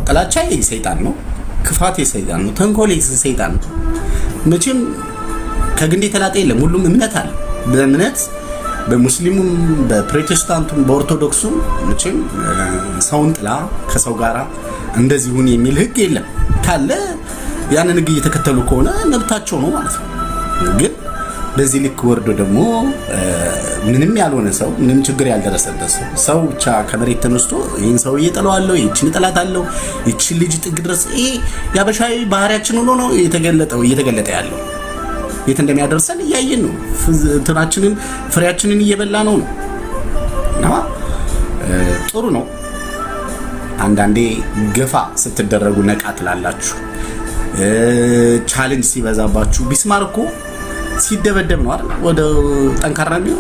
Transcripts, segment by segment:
ጥላቻ የሰይጣን ነው፣ ክፋት የሰይጣን ነው፣ ተንኮል የሰይጣን ነው። መቼም ከግንድ የተላጠ የለም። ሁሉም እምነት አለ። በእምነት በሙስሊሙም በፕሮቴስታንቱም በኦርቶዶክሱም መቼም ሰውን ጥላ ከሰው ጋር እንደዚህ ሁን የሚል ህግ የለም። ካለ ያንን ህግ እየተከተሉ ከሆነ መብታቸው ነው ማለት ነው። ግን በዚህ ልክ ወርዶ ደግሞ ምንም ያልሆነ ሰው ምንም ችግር ያልደረሰበት ሰው ብቻ ከመሬት ተነስቶ ይህን ሰው እየጠለዋለሁ ይህችን እጠላታለሁ ይህችን ልጅ ጥግ ድረስ ይሄ ያበሻዊ ባህሪያችን ሆኖ ነው እየተገለጠ ያለው። የት እንደሚያደርሰን እያየን ነው። እንትናችንን ፍሬያችንን እየበላ ነው እና ጥሩ ነው። አንዳንዴ ገፋ ስትደረጉ ነቃ ትላላችሁ። ቻሌንጅ ሲበዛባችሁ ቢስማር እኮ ሲደበደብ ነው አይደል ወደ ጠንካራ ነው።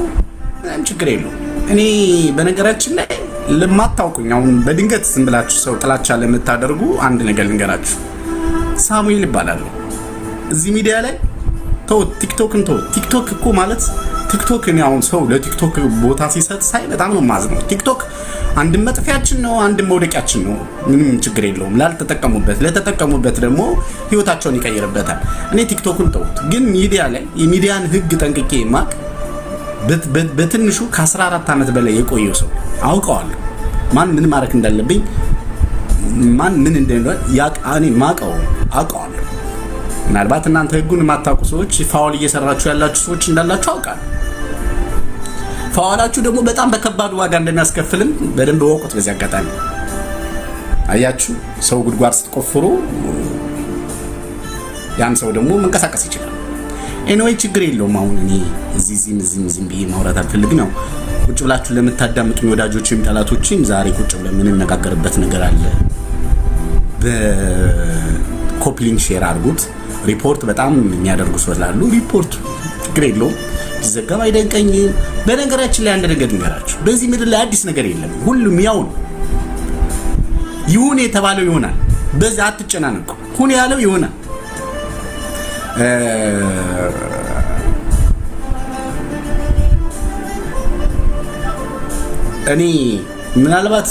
ችግር የለውም። እኔ በነገራችን ላይ ለማታውቁኝ አሁን በድንገት ዝም ብላችሁ ሰው ጥላቻ ለምታደርጉ አንድ ነገር ልንገራችሁ። ሳሙኤል ይባላል እዚህ ሚዲያ ላይ ቲክቶክን ቲክቶክ እኮ ማለት ቲክቶክ እኔ አሁን ሰው ለቲክቶክ ቦታ ሲሰጥ ሳይ በጣም ነው ማዝነው። ቲክቶክ አንድም መጥፊያችን ነው፣ አንድም መውደቂያችን ነው። ምንም ችግር የለውም ላልተጠቀሙበት። ለተጠቀሙበት ደግሞ ህይወታቸውን ይቀይርበታል። እኔ ቲክቶክን ተውት፣ ግን ሚዲያ ላይ የሚዲያን ህግ ጠንቅቄ ማቅ በትንሹ ከ14 ዓመት በላይ የቆየው ሰው አውቀዋለሁ። ማን ምን ማድረግ እንዳለብኝ ማን ምን እንደሆነ እኔ ማቀው አውቀዋለሁ። ምናልባት እናንተ ህጉን የማታውቁ ሰዎች ፋውል እየሰራችሁ ያላችሁ ሰዎች እንዳላችሁ አውቃለሁ። ፋውላችሁ ደግሞ በጣም በከባድ ዋጋ እንደሚያስከፍልም በደንብ ወቁት። በዚህ አጋጣሚ አያችሁ፣ ሰው ጉድጓድ ስትቆፍሩ ያን ሰው ደግሞ መንቀሳቀስ ይችላል። ኤኒዌይ ችግር የለውም። አሁን እኔ እዚህ ብዬ ማውራት አልፈልግም። ያው ቁጭ ብላችሁ ለምታዳምጡኝ ወዳጆችም ጠላቶችም ዛሬ ቁጭ ብለን የምንነጋገርበት ነገር አለ። በኮፕሊንግ ሼር አድርጉት። ሪፖርት በጣም የሚያደርጉ ሰው ስላሉ ሪፖርት ችግር የለውም፣ ቢዘገብ አይደንቀኝም። በነገራችን ላይ አንድ ነገር ልንገራችሁ፣ በዚህ ምድር ላይ አዲስ ነገር የለም። ሁሉም ያው ነው። ይሁን የተባለው ይሆናል። በዚህ አትጨናነቁ። ሁን ያለው ይሆናል። እኔ ምናልባት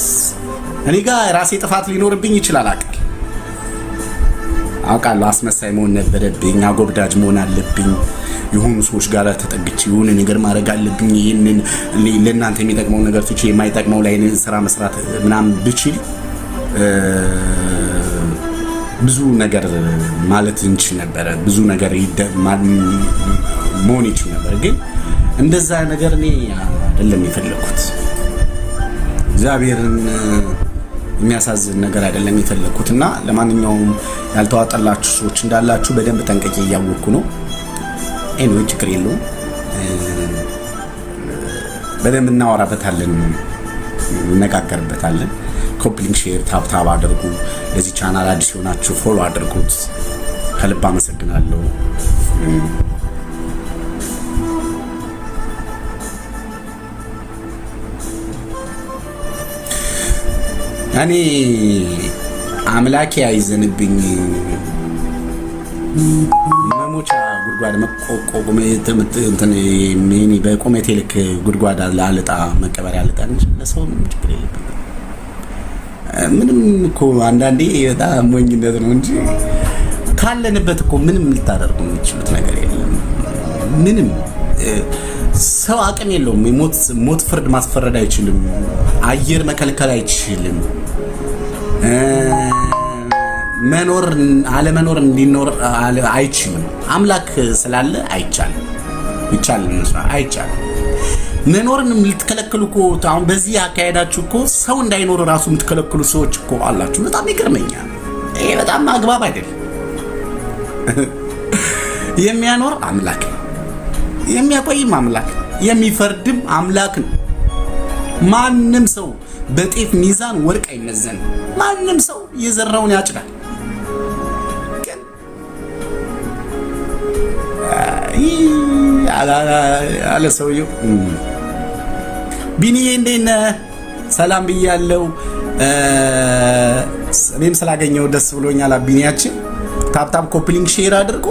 እኔ ጋር ራሴ ጥፋት ሊኖርብኝ ይችላል አውቃለሁ። አስመሳይ መሆን ነበረብኝ፣ አጎብዳጅ መሆን አለብኝ። የሆኑ ሰዎች ጋር ተጠግቼ የሆነ ነገር ማድረግ አለብኝ። ይሄንን ለእናንተ የሚጠቅመው ነገር ትቼ የማይጠቅመው ላይ ስራ መስራት ምናምን ብችል ብዙ ነገር ማለት እንችል ነበረ። ብዙ ነገር መሆን ይችል ነበር። ግን እንደዛ ነገር እኔ አይደለም የፈለኩት። እግዚአብሔርን የሚያሳዝን ነገር አይደለም የፈለኩትና ለማንኛውም ያልተዋጠላችሁ ሰዎች እንዳላችሁ በደንብ ጠንቅቄ እያወቅኩ ነው። ኤኒዌይ ችግር የለውም። በደንብ እናወራበታለን፣ እንነጋገርበታለን። ኮፕሊንግ ሼር ታብታብ አድርጉ። ለዚህ ቻናል አዲስ ሆናችሁ ፎሎ አድርጉት። ከልብ አመሰግናለሁ። እኔ አምላኬ አይዘንብኝ መሞቻ ጉድጓድ መቆቆም በቁመቴ ልክ ጉድጓድ አልጣ መቀበሪያ አልጣ እንጂ ለሰው ችግር የለብኝም። ምንም እኮ አንዳንዴ በጣም ሞኝነት ነው እንጂ ካለንበት እኮ ምንም ልታደርጉ የምትችሉት ነገር የለም። ምንም ሰው አቅም የለውም። ሞት ፍርድ ማስፈረድ አይችልም። አየር መከልከል አይችልም። መኖር አለመኖር እንዲኖር አይችልም። አምላክ ስላለ አይቻልም። ይቻላል አይቻልም። መኖርን ልትከለክሉ እኮ አሁን በዚህ አካሄዳችሁ እኮ ሰው እንዳይኖር ራሱ የምትከለክሉ ሰዎች እኮ አላችሁ። በጣም ይገርመኛል። ይሄ በጣም አግባብ አይደለም። የሚያኖር አምላክ ነው፣ የሚያቆይም አምላክ፣ የሚፈርድም አምላክ ነው። ማንም ሰው በጤፍ ሚዛን ወርቅ አይመዘንም። ማንም ሰው የዘራውን ያጭዳል። ግን አለ ሰውየው ቢኒዬ እንዴት ነህ? ሰላም ብያለሁ። እኔም ስላገኘው ደስ ብሎኛል። ቢኒያችን ታፕታፕ ኮፕሊንግ ሼር አድርጉ።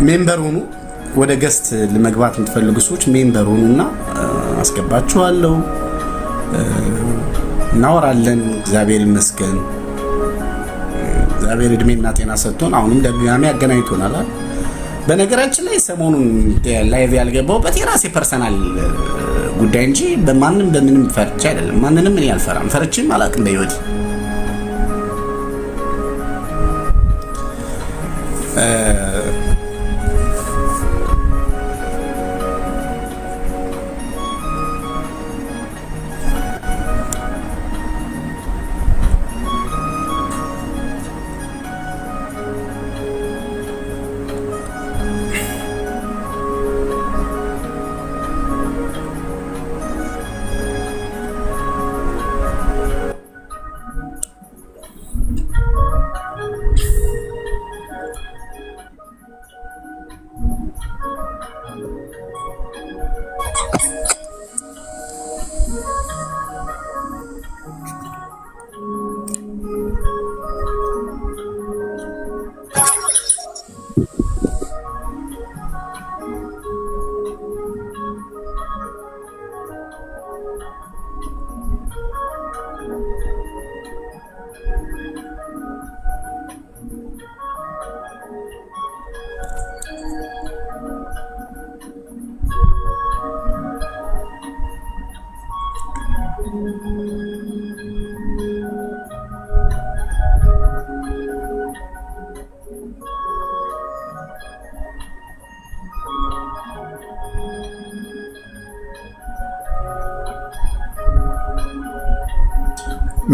ሜምበር ሁኑ። ወደ ገስት ለመግባት የምትፈልጉ ሰዎች ሜምበር ሁኑና አስገባችኋለሁ። እናወራለን። እግዚአብሔር ይመስገን። እግዚአብሔር እድሜና ጤና ሰጥቶን አሁንም ደግሜ ያገናኝቶናል። በነገራችን ላይ ሰሞኑን ላይቭ ያልገባሁበት የራሴ ፐርሰናል ጉዳይ እንጂ በማንም በምንም ፈርቼ አይደለም። ማንንም እኔ አልፈራም፣ ፈርቼም አላውቅም በህይወቴ።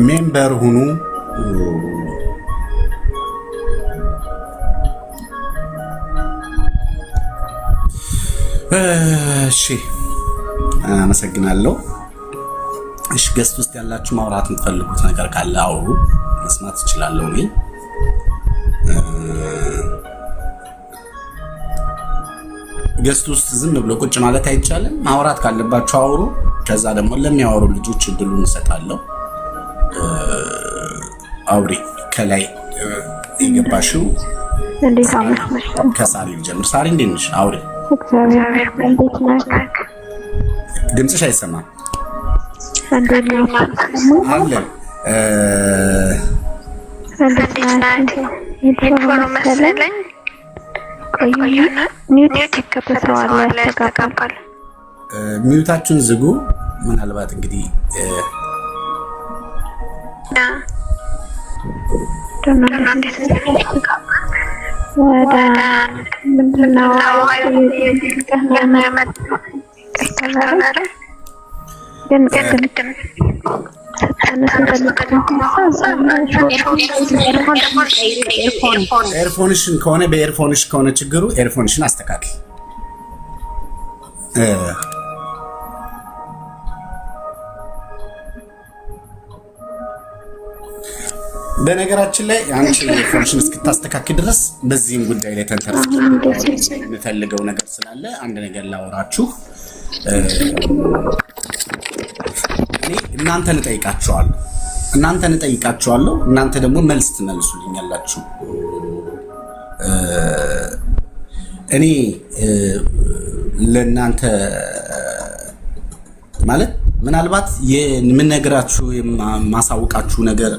ሜምበር ሁኑ። እሺ አመሰግናለሁ። እሺ ገስት ውስጥ ያላችሁ ማውራት የምትፈልጉት ነገር ካለ አውሩ፣ መስማት እችላለሁ። እኔ ገስት ውስጥ ዝም ብሎ ቁጭ ማለት አይቻልም። ማውራት ካለባችሁ አውሩ። ከዛ ደግሞ ለሚያወሩ ልጆች እድሉን እንሰጣለሁ። አውሪ። ከላይ የገባሽው እንዴት አመሻሽ? ከሳሪ ልጀምር። ሳሪ እንዴት ነሽ? አውሪ። እግዚአብሔር እንዴት ነህ? ድምፅሽ አይሰማም። እንዴት ነህ? አለ እንዴት ነህ? የድሮ መሰለኝ። ቆዩና ሚውት ይከፈተዋል፣ ያስተጋባል። ሚውታችሁን ዝጉ። ምናልባት እንግዲህ ወደ ምንድነው ኤርፎንሽን ከሆነ በኤርፎንሽ ከሆነ ችግሩ ኤርፎንሽን አስተካክል። በነገራችን ላይ አንቺ ኤርፎንሽን እስክታስተካክል ድረስ በዚህም ጉዳይ ላይ ተንተርሰን የምፈልገው ነገር ስላለ አንድ ነገር ላወራችሁ። እኔ እናንተን እጠይቃችኋለሁ፣ እናንተ ደግሞ መልስ ትመልሱልኛላችሁ። እኔ ለእናንተ ማለት ምናልባት የምነግራችሁ የማሳውቃችሁ ነገር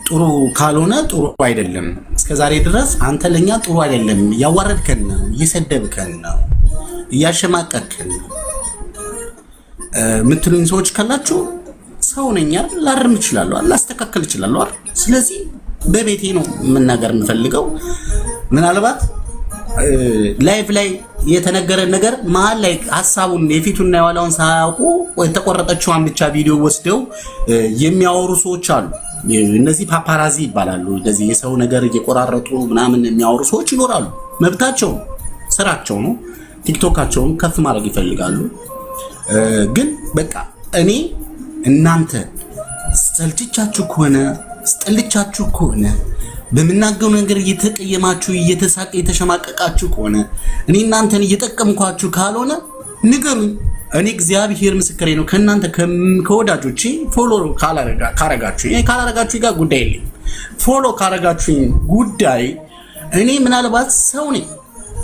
ጥሩ ካልሆነ ጥሩ አይደለም። እስከዛሬ ድረስ አንተ ለኛ ጥሩ አይደለም፣ እያዋረድከን ነው፣ እየሰደብከን ነው፣ እያሸማቀቅከን ነው ምትሉኝ ሰዎች ካላችሁ ሰው ነኝ አይደል? ላርም እችላለሁ፣ ላስተካክል እችላለሁ አይደል? ስለዚህ በቤቴ ነው መናገር የምፈልገው። ምናልባት ላይቭ ላይ የተነገረ ነገር መሀል ላይ ሐሳቡን የፊቱና የኋላውን ሳያውቁ የተቆረጠችዋን ብቻ ቪዲዮ ወስደው የሚያወሩ ሰዎች አሉ። እነዚህ ፓፓራዚ ይባላሉ። እንደዚህ የሰው ነገር እየቆራረጡ ምናምን የሚያወሩ ሰዎች ይኖራሉ። መብታቸው፣ ስራቸው ነው። ቲክቶካቸውን ከፍ ማድረግ ይፈልጋሉ። ግን በቃ እኔ እናንተ ስጠልቻችሁ ከሆነ በምናገው ነገር እየተቀየማችሁ እየተሳቀ የተሸማቀቃችሁ ከሆነ እኔ እናንተን እየጠቀምኳችሁ ካልሆነ ንገሩኝ። እኔ እግዚአብሔር ምስክሬ ነው። ከእናንተ ከወዳጆቼ ፎሎ ካላረጋችሁ ጋር ጉዳይ የለኝም። ፎሎ ካረጋችሁኝ ጉዳይ እኔ ምናልባት ሰው ነኝ፣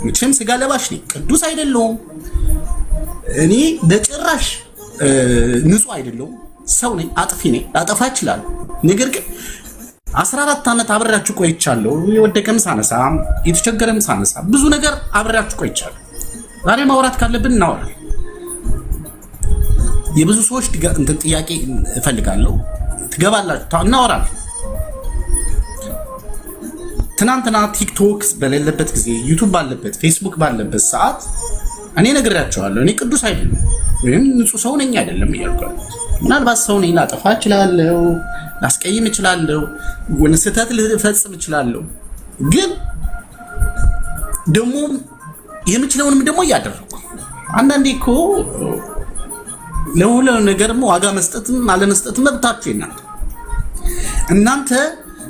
መቼም ስጋ ለባሽ ነኝ፣ ቅዱስ አይደለሁም። እኔ በጭራሽ ንጹህ አይደለሁም። ሰው ነኝ፣ አጥፊ ነኝ፣ ላጠፋ እችላለሁ። ነገር ግን 14 ዓመት አብሬያችሁ ቆይቻለሁ። የወደቀም ሳነሳ የተቸገረም ሳነሳ ብዙ ነገር አብሬያችሁ ቆይቻለሁ። ዛሬ ማውራት ካለብን እናወራለን። የብዙ ሰዎች እንትን ጥያቄ እፈልጋለሁ። ትገባላችሁ፣ እናወራለን። ትናንትና ቲክቶክ በሌለበት ጊዜ ዩቲዩብ ባለበት ፌስቡክ ባለበት ሰዓት እኔ ነግራቸዋለሁ። እኔ ቅዱስ አይደለም ወይም ንጹህ ሰው ነኝ አይደለም እያልኩ ምናልባት ሰው ነኝ፣ ላጠፋ እችላለሁ፣ ላስቀይም እችላለሁ፣ ስህተት ልፈጽም እችላለሁ። ግን ደግሞ የምችለውንም ደግሞ እያደረኩ አንዳንዴ እኮ ለሁሉ ነገር ዋጋ መስጠትም አለመስጠትም መብታችሁ ይናል። እናንተ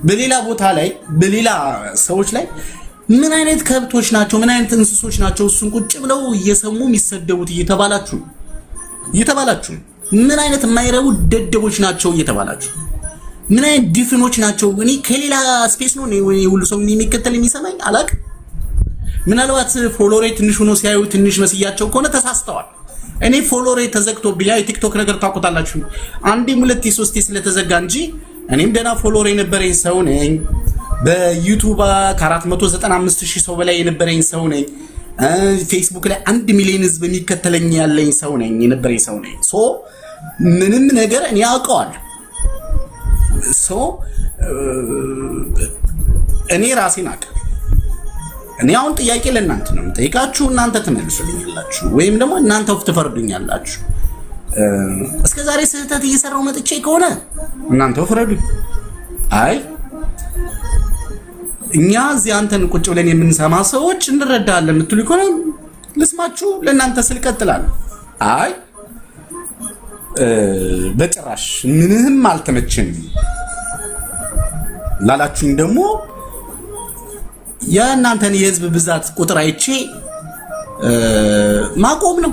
በሌላ ቦታ ላይ በሌላ ሰዎች ላይ ምን አይነት ከብቶች ናቸው፣ ምን አይነት እንስሶች ናቸው እሱን ቁጭ ብለው እየሰሙ የሚሰደቡት እየተባላችሁ ምን አይነት የማይረቡ ደደቦች ናቸው እየተባላችሁ ምን አይነት ዲፍኖች ናቸው። እኔ ከሌላ ስፔስ ነው ሁሉ ሰው የሚከተል የሚሰማኝ አላውቅም። ምናልባት ፎሎሬ ትንሽ ሆኖ ሲያዩ ትንሽ መስያቸው ከሆነ ተሳስተዋል። እኔ ፎሎሬ ተዘግቶብኝ የቲክቶክ ነገር ታውቁታላችሁ። አንዴም ሁለቴ ሶስቴ ስለተዘጋ እንጂ እኔም ደና ፎሎሬ የነበረኝ ሰው ነኝ። በዩቲዩብ ከ495,000 ሰው በላይ የነበረኝ ሰው ነኝ። ፌስቡክ ላይ 1 ሚሊዮን ህዝብ የሚከተለኝ ያለኝ ሰው ነኝ፣ የነበረኝ ሰው ነኝ። ሶ ምንም ነገር እኔ አውቀዋለሁ። ሶ እኔ ራሴን አውቃለሁ። እኔ አሁን ጥያቄ ለእናንተ ነው የምጠይቃችሁ፣ እናንተ ትመልሱልኛላችሁ ወይም ደግሞ እናንተ ትፈርዱኛላችሁ። እስከ ዛሬ ስህተት እየሰራው መጥቼ ከሆነ እናንተ ፍረዱኝ። አይ እኛ እዚህ አንተን ቁጭ ብለን የምንሰማ ሰዎች እንረዳለን የምትሉ ከሆነ ልስማችሁ፣ ለእናንተ ስል ቀጥላለሁ። አይ በጭራሽ ምንም አልተመቸኝም ላላችሁኝ ደግሞ የእናንተን የህዝብ ብዛት ቁጥር አይቼ ማቆም ነው።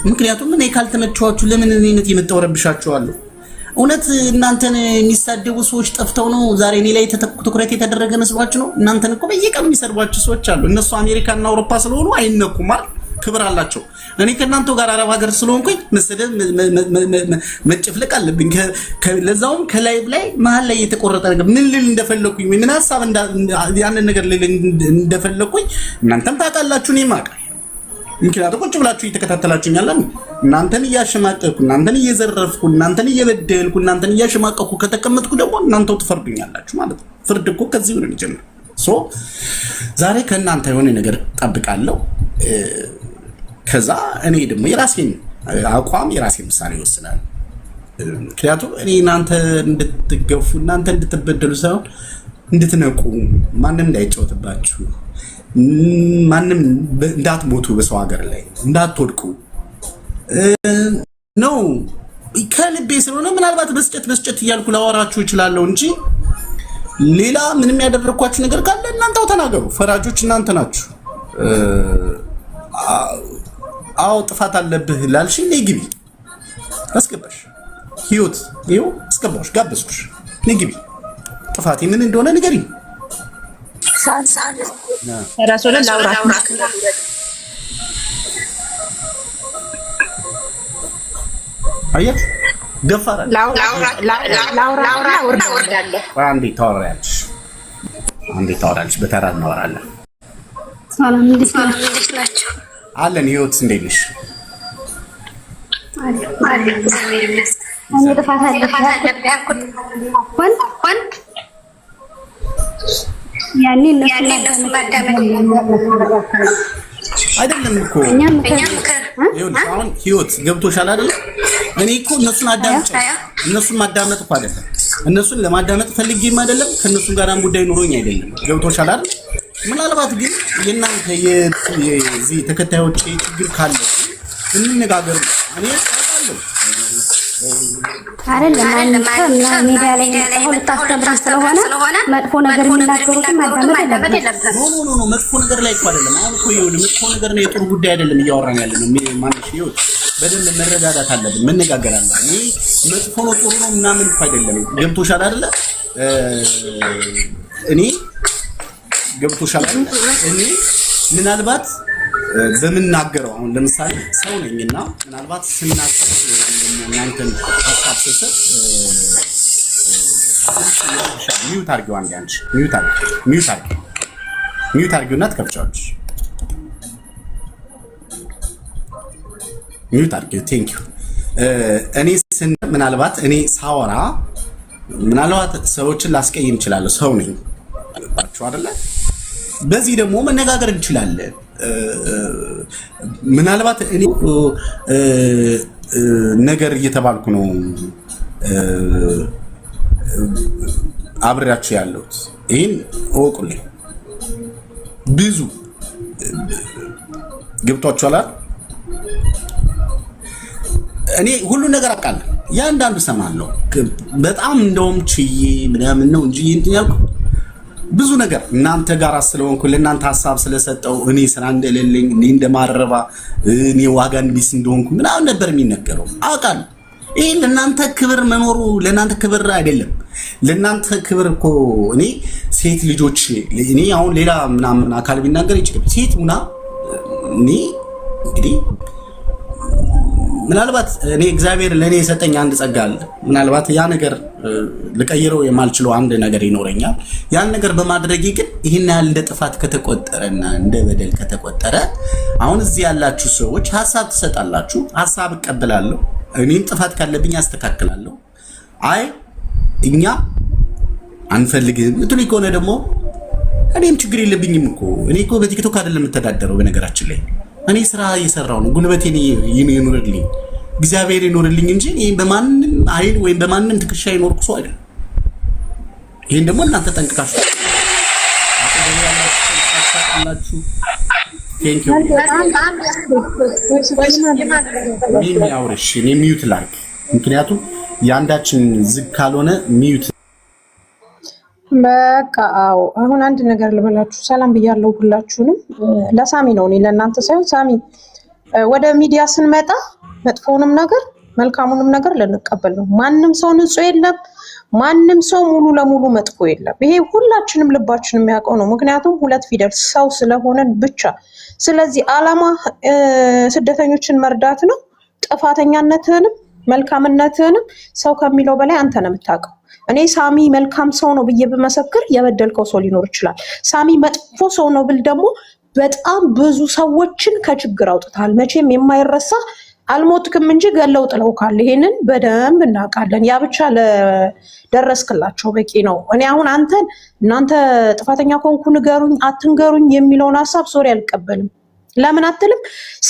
ምክንያቱም እኔ ካልተመቸዋችሁ ለምን እኔነት የምትወረብሻችኋለሁ? እውነት እናንተን የሚሳደቡ ሰዎች ጠፍተው ነው ዛሬ እኔ ላይ ትኩረት የተደረገ መስሏችሁ ነው? እናንተን እኮ በየቀኑ የሚሰድቧችሁ ሰዎች አሉ። እነሱ አሜሪካና አውሮፓ ስለሆኑ አይነኩም አይደል? ክብር አላቸው። እኔ ከእናንተው ጋር አረብ ሀገር ስለሆንኩኝ መሰደብ መጨፍለቅ አለብኝ። ለዛውም ከላይቭ ላይ መሀል ላይ የተቆረጠ ነገር ምን ልል እንደፈለኩኝ ምን ሐሳብ ያንን ነገር ልል እንደፈለኩኝ እናንተም ታውቃላችሁ፣ እኔም አውቃለሁ። ምክንያቱም ቁጭ ብላችሁ እየተከታተላችሁኝ ያለን እናንተን እያሸማቀቅኩ እናንተን እየዘረፍኩ እናንተን እየበደልኩ እናንተን እያሸማቀቅኩ ከተቀመጥኩ ደግሞ እናንተው ትፈርዱኛላችሁ ማለት ነው። ፍርድ እኮ ከዚህ ነው የሚጀምረው። ሶ ዛሬ ከእናንተ የሆነ ነገር ጠብቃለሁ። ከዛ እኔ ደግሞ የራሴን አቋም የራሴን ምሳሌ ይወስናል። ምክንያቱም እኔ እናንተ እንድትገፉ እናንተ እንድትበደሉ ሳይሆን እንድትነቁ፣ ማንም እንዳይጫወትባችሁ፣ ማንም እንዳትሞቱ፣ በሰው ሀገር ላይ እንዳትወድቁ ነው ከልቤ ስለሆነ ምናልባት በስጨት እያልኩ ላወራችሁ እችላለሁ እንጂ ሌላ ምንም ያደረኳችሁ ነገር ካለ እናንተው ተናገሩ። ፈራጆች እናንተ ናችሁ። አዎ ጥፋት አለብህ ላልሽ ነይ ግቢ፣ አስገባሽ ህይወት ይኸው አስገባሽ፣ ጋበዝኩሽ፣ ነይ ግቢ። ጥፋቴ ምን እንደሆነ ንገሪኝ። ራስዎን ላውራት አያት ደፋራ አንዴ ታወራለች፣ በተራ እናወራለን። ሰላም እንዴት ናችሁ? አለን። ህይወት እንዴት ነሽ? እኔ ጥፋት አለብኝ ያልኩት ወንድ ያኔ እነሱ ማዳመጥ አይደለም እኮ አሁን ህይወት ገብቶሻል አይደል? እኔ እኮ እነሱን ማዳመጥ እኮ አይደለም፣ እነሱን ለማዳመጥ ፈልጌም አይደለም፣ ከነሱ ጋር ጉዳይ ኑሮኝ አይደለም። ገብቶሻል አይደል? ምናልባት ግን የእናንተ የዚህ ተከታዮች ችግር ካለ እንነጋገር። እኔ አውቃለሁ አይደለም ሜዳ ላይ ልታስተምር ስለሆነ መጥፎ ነገር የሚናገሩትን ማዳመጥ የለብንም። ኖ መጥፎ ነገር ላይ እኮ አይደለም። አሁን እኮ ይኸውልህ መጥፎ ነገር ነው፣ የጥሩ ጉዳይ አይደለም እያወራን ያለ ነው። ማንሽ ይኸውልህ በደንብ መረዳዳት አለብን፣ መነጋገር አለብን። እኔ መጥፎ ነው ጥሩ ነው ምናምን እኮ አይደለም። ገብቶሻል አይደለ? እኔ ገብቶሻል አይደለ? እኔ ምናልባት በምናገረው አሁን ለምሳሌ ሰው ነኝና ምናልባት ስናገር እናንተን ሀሳብ ስሰጥ ሚውት አድርጊው አንዴ አንቺ ሚውት አድርጊውና ትከፍቻለሽ። ሚውት አድርጊው። ቴንክ ዩ። እኔ ምናልባት እኔ ሳወራ ምናልባት ሰዎችን ላስቀይም እችላለሁ። ሰው ነኝ ባችሁ አይደለ? በዚህ ደግሞ መነጋገር እንችላለን። ምናልባት እኔ ነገር እየተባልኩ ነው አብሬያችሁ ያለሁት። ይሄን እወቁልኝ። ብዙ ገብቷችኋል። እኔ ሁሉ ነገር አውቃለሁ፣ ያንዳንዱ ሰማለሁ። በጣም እንደውም ችዬ ምናምን ነው እንጂ እንትን ያልኩ ብዙ ነገር እናንተ ጋር ስለሆንኩ ለእናንተ ሐሳብ ስለሰጠው እኔ ስራ እንደሌለኝ እኔ እንደማረባ እኔ ዋጋ እንዲስ እንደሆንኩ ምናምን ነበር የሚነገረው። አውቃለሁ። ይሄ ለእናንተ ክብር መኖሩ ለእናንተ ክብር አይደለም። ለእናንተ ክብር እኮ እኔ ሴት ልጆች እኔ አሁን ሌላ ምናምን አካል ቢናገር ይችላል። ሴት ሙና እኔ እንግዲህ ምናልባት እኔ እግዚአብሔር ለኔ የሰጠኝ አንድ ጸጋ አለ። ምናልባት ያ ነገር ልቀይረው የማልችለው አንድ ነገር ይኖረኛል። ያን ነገር በማድረጌ ግን ይሄን ያህል እንደ ጥፋት ከተቆጠረና እንደ በደል ከተቆጠረ አሁን እዚህ ያላችሁ ሰዎች ሐሳብ ትሰጣላችሁ፣ ሐሳብ እቀበላለሁ። እኔም ጥፋት ካለብኝ አስተካክላለሁ። አይ እኛ አንፈልግም ምትሉኝ ከሆነ ደግሞ እኔም ችግር የለብኝም እኮ። እኔ እኮ በቲክቶክ አይደለም የምተዳደረው። በነገራችን ላይ እኔ ስራ እየሰራው ነው። ጉልበቴን ይኑርልኝ እግዚአብሔር ይኑርልኝ እንጂ እኔ በማንንም ኃይል ወይም በማንንም ትከሻ ይኖርኩ ሰው አይደለም። ይሄን ደግሞ እናንተ ጠንቅቃችሁ አላችሁ። ቴንክ ዩ ሚሚ አውርሽ እኔ ሚዩት ላድርግ፣ ምክንያቱም የአንዳችን ዝግ ካልሆነ ሚዩት በቃ። አዎ አሁን አንድ ነገር ልበላችሁ። ሰላም ብያለሁ ሁላችሁንም። ለሳሚ ነው እኔ ለእናንተ ሳይሆን። ሳሚ ወደ ሚዲያ ስንመጣ መጥፎውንም ነገር መልካሙንም ነገር ልንቀበል ነው። ማንም ሰው ንጹህ የለም። ማንም ሰው ሙሉ ለሙሉ መጥፎ የለም። ይሄ ሁላችንም ልባችን የሚያውቀው ነው። ምክንያቱም ሁለት ፊደል ሰው ስለሆነን ብቻ። ስለዚህ አላማ ስደተኞችን መርዳት ነው። ጥፋተኛነትህንም መልካምነትህንም ሰው ከሚለው በላይ አንተ ነው የምታውቀው። እኔ ሳሚ መልካም ሰው ነው ብዬ ብመሰክር የበደልከው ሰው ሊኖር ይችላል። ሳሚ መጥፎ ሰው ነው ብል ደግሞ በጣም ብዙ ሰዎችን ከችግር አውጥታል። መቼም የማይረሳ አልሞትክም እንጂ ገለው ጥለውካል። ይሄንን በደንብ እናውቃለን። ያ ብቻ ለደረስክላቸው በቂ ነው። እኔ አሁን አንተን እናንተ ጥፋተኛ ከሆንኩ ንገሩኝ አትንገሩኝ የሚለውን ሀሳብ ሶሪ አልቀበልም። ለምን አትልም?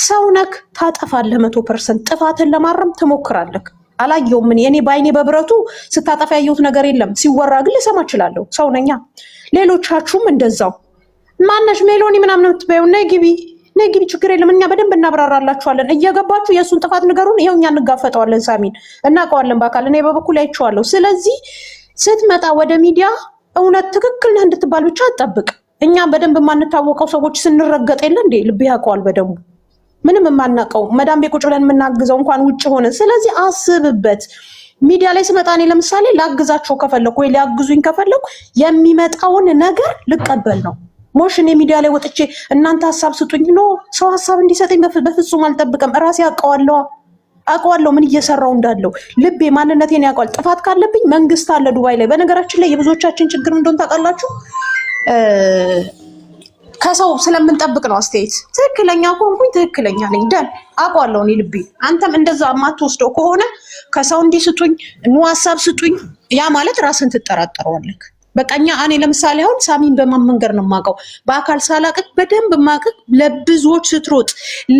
ሰው ነክ ታጠፋለህ። 100% ጥፋትን ለማረም ትሞክራለህ። አላየውም እኔ ባይኔ በብረቱ ስታጠፋ ያየሁት ነገር የለም። ሲወራ ግን ልሰማ እችላለሁ። ሰው ነኛ። ሌሎቻችሁም እንደዛው ማነሽ ሜሎኒ ምናምን የምትበይው ነይ ግቢ ችግር የለም እኛ በደንብ እናብራራላችኋለን። እየገባችሁ የእሱን ጥፋት ንገሩን። ይሄው እኛ እንጋፈጠዋለን። ሳሚን እናውቀዋለን በአካል እኔ በበኩል አይቼዋለሁ። ስለዚህ ስትመጣ ወደ ሚዲያ እውነት ትክክል ነህ እንድትባል ብቻ አትጠብቅ። እኛ በደንብ የማንታወቀው ሰዎች ስንረገጥ የለ እንዴ? ልብ ያውቀዋል በደንቡ ምንም የማናውቀው መዳም ቤት ቁጭ ብለን የምናግዘው እንኳን ውጭ ሆነ። ስለዚህ አስብበት። ሚዲያ ላይ ስመጣ እኔ ለምሳሌ ላግዛቸው ከፈለኩ ወይ ሊያግዙኝ ከፈለኩ የሚመጣውን ነገር ልቀበል ነው። ሞሽን የሚዲያ ላይ ወጥቼ እናንተ ሀሳብ ስጡኝ ነው ሰው ሀሳብ እንዲሰጠኝ በፍጹም አልጠብቅም። እራሴ አውቀዋለሁ ምን እየሰራው እንዳለው። ልቤ ማንነቴን ያውቀዋል። ጥፋት ካለብኝ መንግስት አለ ዱባይ ላይ። በነገራችን ላይ የብዙዎቻችን ችግር እንደሆነ ታውቃላችሁ። ከሰው ስለምንጠብቅ ነው አስተያየት። ትክክለኛ ከሆንኩኝ ትክክለኛ ነኝ ደን አውቀዋለሁ እኔ ልቤ። አንተም እንደዛ የማትወስደው ከሆነ ከሰው እንዲስጡኝ ኑ ሀሳብ ስጡኝ፣ ያ ማለት ራስን ትጠራጠረዋለህ። በቃኛ እኔ ለምሳሌ አሁን ሳሚን በማን መንገድ ነው የማውቀው? በአካል ሳላቅቅ በደንብ የማውቅህ ለብዙዎች ስትሮጥ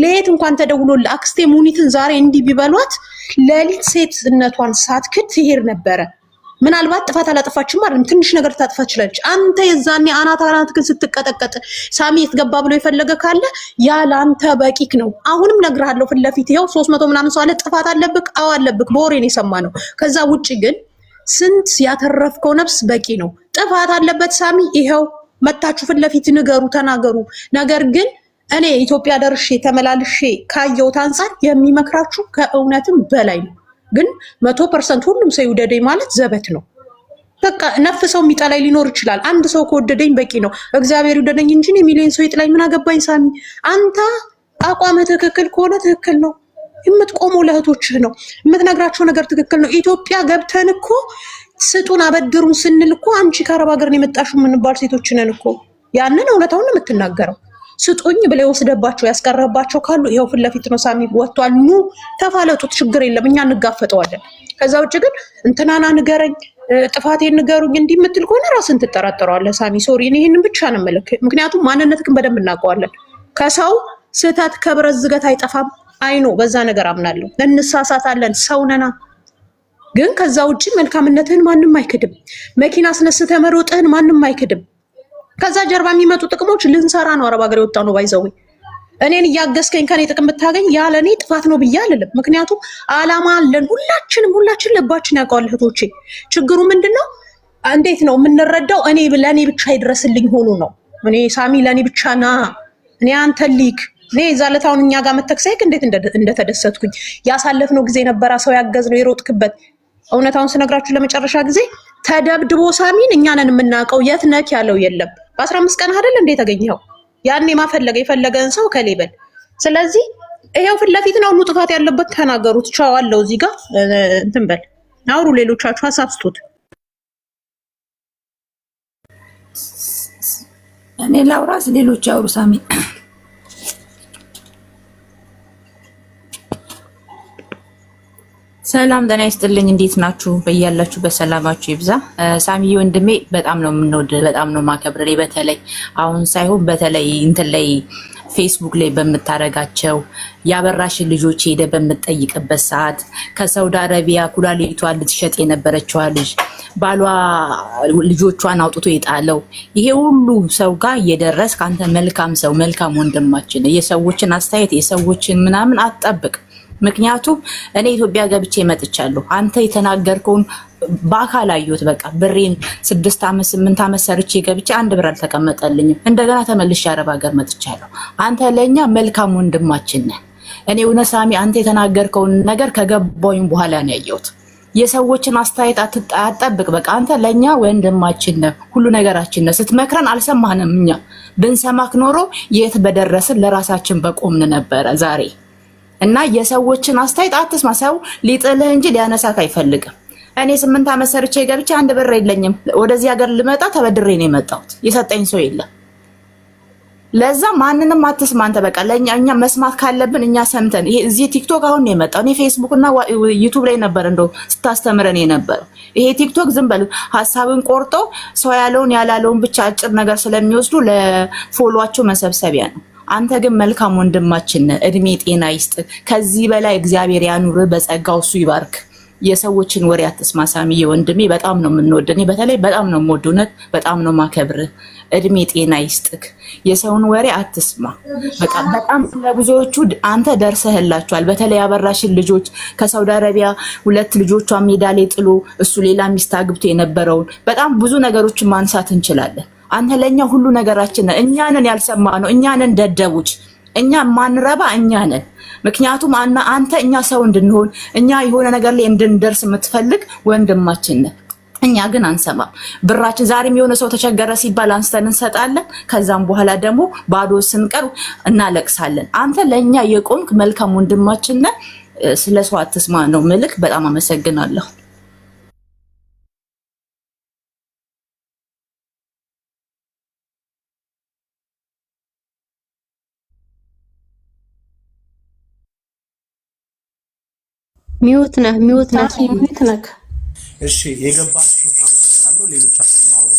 ሌት እንኳን ተደውሎልህ አክስቴ ሙኒትን ዛሬ እንዲህ ቢበሏት ሌሊት ሴትነቷን ሳትክድ ትሄድ ነበረ። ምናልባት ጥፋት አላጠፋችም አይደል? ትንሽ ነገር ታጥፋ ትችላለች። አንተ የዛኔ አናትህን ስትቀጠቀጥ ሳሚ የትገባ ብሎ የፈለገ ካለ ያ ለአንተ በቂክ ነው። አሁንም ነግርሃለሁ ፊት ለፊት ይኸው 300 ምናምን ሰው አለ። ጥፋት አለብክ? አዎ አለብክ። በወሬ ነው የሰማነው። ከዛ ውጪ ግን ስንት ያተረፍከው ነፍስ በቂ ነው። ጥፋት አለበት ሳሚ፣ ይኸው መታችሁ ፊት ለፊት ንገሩ፣ ተናገሩ። ነገር ግን እኔ ኢትዮጵያ ደርሼ ተመላልሼ ካየሁት አንፃር የሚመክራችሁ ከእውነትም በላይ ነው። ግን 100% ሁሉም ሰው ይውደደኝ ማለት ዘበት ነው። በቃ ነፍ ሰው የሚጠላኝ ሊኖር ይችላል። አንድ ሰው ከወደደኝ በቂ ነው። እግዚአብሔር ይውደደኝ እንጂ ሚሊዮን ሰው ይጥላኝ ምን አገባኝ? ሳሚ አንተ አቋም ትክክል ከሆነ ትክክል ነው። የምትቆመው ለእህቶችህ ነው። የምትነግራቸው ነገር ትክክል ነው። ኢትዮጵያ ገብተን እኮ ስጡን አበድሩን ስንል እኮ አንቺ ከአረብ ሀገር ነው የመጣሽው የምንባል ሴቶች ነን እኮ። ያንን እውነታውን ነው የምትናገረው። ስጡኝ ብለው የወስደባቸው ያስቀረባቸው ካሉ ይኸው ፊት ለፊት ነው ሳሚ ወጥቷል። ኑ ተፋለጡት፣ ችግር የለም እኛ እንጋፈጠዋለን። ከዛ ውጭ ግን እንትናና ንገረኝ፣ ጥፋቴን ንገሩኝ እንዲህ የምትል ከሆነ ራስን ትጠራጠረዋለህ ሳሚ። ሶሪ እኔ ይህንን ብቻ ነው የምልህ። ምክንያቱም ማንነትህን በደንብ እናውቀዋለን። ከሰው ስህተት ከብረት ዝገት አይጠፋም። አይኖ በዛ ነገር አምናለሁ። እንሳሳታለን፣ ሰው ነና። ግን ከዛ ውጭ መልካምነትህን ማንም አይክድም። መኪና አስነስተህ መሮጥህን ማንም አይክድም። ከዛ ጀርባ የሚመጡ ጥቅሞች ልንሰራ ነው አረብ ሀገር የወጣ ነው ባይዘው። እኔን እያገዝከኝ ከኔ ጥቅም ብታገኝ ያለ እኔ ጥፋት ነው ብዬ አልልም። ምክንያቱም አላማ አለን ሁላችን ልባችን ያውቀዋል። እህቶቼ ችግሩ ምንድነው? እንዴት ነው የምንረዳው? እኔ ለእኔ ብቻ ይድረስልኝ ሆኖ ነው። እኔ ሳሚ ለእኔ ብቻ ና፣ እኔ አንተ ሊክ እኔ ዛለታውን እኛ ጋር መተክሰይክ እንዴት እንደተደሰትኩኝ ያሳለፍነው ጊዜ ነበራ። ሰው ያገዝነው የሮጥክበት። እውነታውን ስነግራችሁ ለመጨረሻ ጊዜ ተደብድቦ ሳሚን እኛ ነን የምናውቀው። የት ነክ ያለው የለም። በ15 ቀን አይደል እንዴ ተገኘው? ያኔ ማፈለገ የፈለገን ሰው ከሌበል። ስለዚህ ይሄው ፊት ለፊት ነው። ሁሉ ጥፋት ያለበት ተናገሩት። ቻው አለው እዚህ ጋር እንትን በል አውሩ። ሌሎቻችሁ ሀሳብ ስጡት። እኔ ላውራስ፣ ሌሎች አውሩ። ሳሚ ሰላም ጤና ይስጥልኝ። እንዴት ናችሁ? በያላችሁ በሰላማችሁ ይብዛ። ሳሚዬ ወንድሜ በጣም ነው የምንወድ፣ በጣም ነው ማከብር። በተለይ አሁን ሳይሆን በተለይ እንትን ላይ ፌስቡክ ላይ በምታረጋቸው ያበራሽን ልጆች ሄደ በምትጠይቅበት ሰዓት ከሳውዲ አረቢያ ኩላሊቷን ልትሸጥ የነበረችዋ ልጅ ባሏ ልጆቿን አውጥቶ የጣለው ይሄ ሁሉ ሰው ጋር እየደረስ ከአንተ መልካም ሰው መልካም ወንድማችን የሰዎችን አስተያየት የሰዎችን ምናምን አትጠብቅ። ምክንያቱም እኔ ኢትዮጵያ ገብቼ መጥቻለሁ። አንተ የተናገርከውን በአካል አየሁት። በቃ ብሬን 6 ዓመት 8 ዓመት ሰርቼ ገብቼ አንድ ብር አልተቀመጠልኝም። እንደገና ተመልሼ አረብ ሀገር መጥቻለሁ። አንተ ለኛ መልካም ወንድማችን ነህ። እኔ እውነት ሳሚ አንተ የተናገርከውን ነገር ከገባኝ በኋላ ነው ያየሁት። የሰዎችን አስተያየት አትጠብቅ። በቃ አንተ ለኛ ወንድማችን ነህ፣ ሁሉ ነገራችን ነህ። ስትመክረን አልሰማንም። እኛ ብንሰማክ ኖሮ የት በደረስን ለራሳችን በቆምን ነበረ ዛሬ። እና የሰዎችን አስተያየት አትስማ። ሰው ሊጥልህ እንጂ ሊያነሳክ አይፈልግም። እኔ 8 ዓመት ሰርቼ ገብቼ አንድ ብር የለኝም። ወደዚህ ሀገር ልመጣ ተበድሬ ነው የመጣሁት። የሰጠኝ ሰው የለም። ለዛ ማንንም አትስማ አንተ። በቃ ለኛ እኛ መስማት ካለብን እኛ ሰምተን። ይሄ እዚህ ቲክቶክ አሁን ነው የመጣው። እኔ ፌስቡክ እና ዩቲዩብ ላይ ነበር እንደው ስታስተምረን የነበረው። ይሄ ቲክቶክ ዝም በሉ ሐሳብን ቆርጦ ሰው ያለውን ያላለውን ብቻ አጭር ነገር ስለሚወስዱ ለፎሎዋቸው መሰብሰቢያ ነው። አንተ ግን መልካም ወንድማችን ነህ። እድሜ ጤና ይስጥ። ከዚህ በላይ እግዚአብሔር ያኑር፣ በጸጋው እሱ ይባርክ። የሰዎችን ወሬ አትስማ ሳሚዬ ወንድሜ። በጣም ነው የምንወድ። እኔ በተለይ በጣም ነው የምወድ። እውነት በጣም ነው ማከብር። እድሜ ጤና ይስጥክ። የሰውን ወሬ አትስማ። በቃ በጣም ለብዙዎቹ አንተ ደርሰህላቸዋል። በተለይ ያበራሽን ልጆች ከሳውዲ አረቢያ 2 ልጆቿ ሜዳ ላይ ጥሎ እሱ ሌላ ሚስት አግብቶ የነበረውን በጣም ብዙ ነገሮችን ማንሳት እንችላለን። አንተ ለኛ ሁሉ ነገራችን ነህ። እኛንን ያልሰማነው እኛንን ደደቦች፣ እኛ ማንረባ እኛንን። ምክንያቱም አንተ እኛ ሰው እንድንሆን እኛ የሆነ ነገር ላይ እንድንደርስ የምትፈልግ ወንድማችን ነህ። እኛ ግን አንሰማም። ብራችን ዛሬም የሆነ ሰው ተቸገረ ሲባል አንስተን እንሰጣለን። ከዛም በኋላ ደግሞ ባዶ ስንቀር እናለቅሳለን። አንተ ለኛ የቆምክ መልካም ወንድማችን ነህ። ስለ ሰው አትስማ ነው ምልክ። በጣም አመሰግናለሁ። ሚውት ነህ። እሺ የገባችሁ አመሰግናለሁ። ሌሎቻችሁ አውሩ፣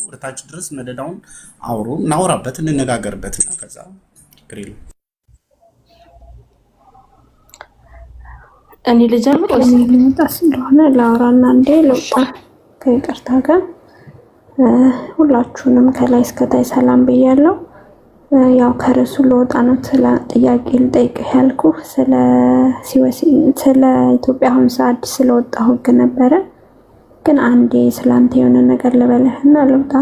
ወደታች ድረስ መደዳውን አውሩ፣ እናወራበት፣ እንነጋገርበት። ከዛ ግሪል እኔ ልጀምር ወይስ ልመጣ ስለሆነ ላውራና እንዴ ልውጣ? ከይቅርታ ጋር ሁላችሁንም ከላይ እስከታይ ሰላም ብያለሁ። ያው ከርሱ ለወጣ ነው ስለ ጥያቄ ልጠይቅህ ያልኩህ ስለ ኢትዮጵያ አሁን ሰዓት ስለወጣው ህግ ነበረ። ግን አንዴ ስላንተ የሆነ ነገር ልበልህና ልውጣ።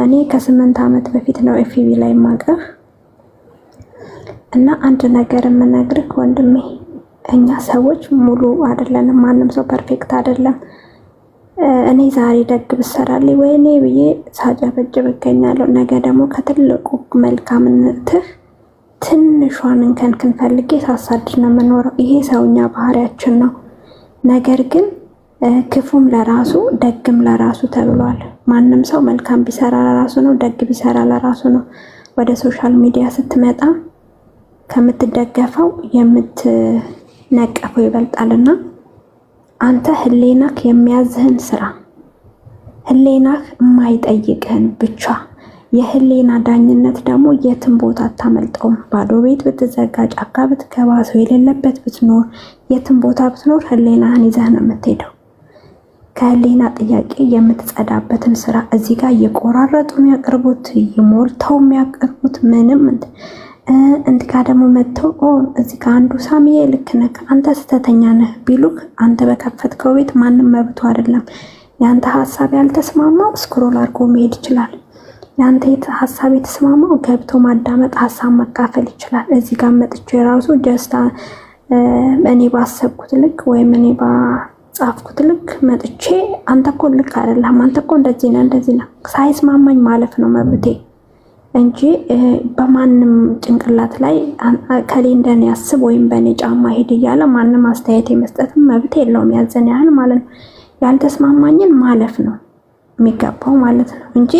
እኔ ከ8 ዓመት በፊት ነው ኤፍቢ ላይ ማቀፍ እና አንድ ነገር የምነግርህ ወንድሜ፣ እኛ ሰዎች ሙሉ አይደለንም። ማንም ሰው ፐርፌክት አይደለም። እኔ ዛሬ ደግ ብሰራልኝ ወይኔ ብዬ ሳጨበጭብ እገኛለሁ። ነገ ደግሞ ከትልቁ መልካምነትህ ትንሿን እንከን ፈልጌ ሳሳድድ ነው የምኖረው። ይሄ ሰውኛ ባህሪያችን ነው። ነገር ግን ክፉም ለራሱ ደግም ለራሱ ተብሏል። ማንም ሰው መልካም ቢሰራ ለራሱ ነው፣ ደግ ቢሰራ ለራሱ ነው። ወደ ሶሻል ሚዲያ ስትመጣ ከምትደገፈው የምትነቀፈው ይበልጣልና አንተ ህሌናክ የሚያዝህን ስራ፣ ህሌናክ የማይጠይቅህን ብቻ። የህሌና ዳኝነት ደግሞ የትም ቦታ አታመልጠውም። ባዶ ቤት ብትዘጋ፣ ጫካ ብትገባ፣ ሰው የሌለበት ብትኖር፣ የትም ቦታ ብትኖር ህሌናህን ይዘህ ነው የምትሄደው። ከህሌና ጥያቄ የምትጸዳበትን ስራ እዚህ ጋር እየቆራረጡ የሚያቀርቡት እየሞልተው የሚያቀርቡት ምንም እንት ጋር ደግሞ መጥተው እዚህ ጋር አንዱ ሳሚዬ ልክ ነህ አንተ ስተተኛ ነህ ቢሉክ አንተ በከፈትከው ቤት ማንም መብቱ አይደለም። ያንተ ሐሳብ ያልተስማማው ስክሮል አድርጎ መሄድ ይችላል። ያንተ ሐሳብ የተስማማው ገብቶ ማዳመጥ ሐሳብ መካፈል ይችላል። እዚህ ጋር መጥቼ ራሱ ጀስታ እኔ ባሰብኩት ልክ ወይም እኔ ባጻፍኩት ልክ መጥቼ አንተ እኮ ልክ አይደለም፣ አንተ እኮ እንደዚህ ነህ ሳይስማማኝ ማለፍ ነው መብቴ እንጂ በማንም ጭንቅላት ላይ ከሌ እንደኔ ያስብ ወይም በኔ ጫማ ሄድ እያለ ማንም አስተያየት የመስጠትም መብት የለውም። ያዘን ያህል ማለት ነው። ያልተስማማኝን ማለፍ ነው የሚገባው ማለት ነው እንጂ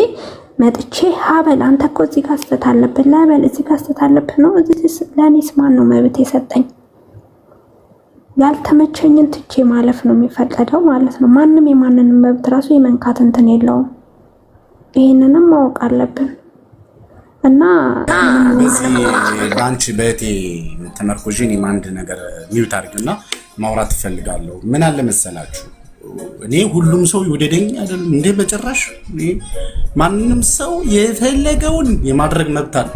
መጥቼ ሀበል አንተ እኮ እዚህ ጋር ስተት አለብህ ለበል እዚህ ጋር ስተት አለብህ ነው። እዚህ ለኔስ ማን ነው መብት የሰጠኝ? ያልተመቸኝን ትቼ ማለፍ ነው የሚፈቀደው ማለት ነው። ማንም የማንንም መብት ራሱ የመንካት እንትን የለውም። ይሄንንም ማወቅ አለብን። እና በዚህ ባንቺ በእቴ ተመርኮጂ እኔም አንድ ነገር ሚውት አድርግና ማውራት እፈልጋለሁ። ምን አለ መሰላችሁ እኔ ሁሉም ሰው ይወደደኝ አይደለም እንዴ? በጭራሽ ማንንም ሰው የፈለገውን የማድረግ መብት አለ።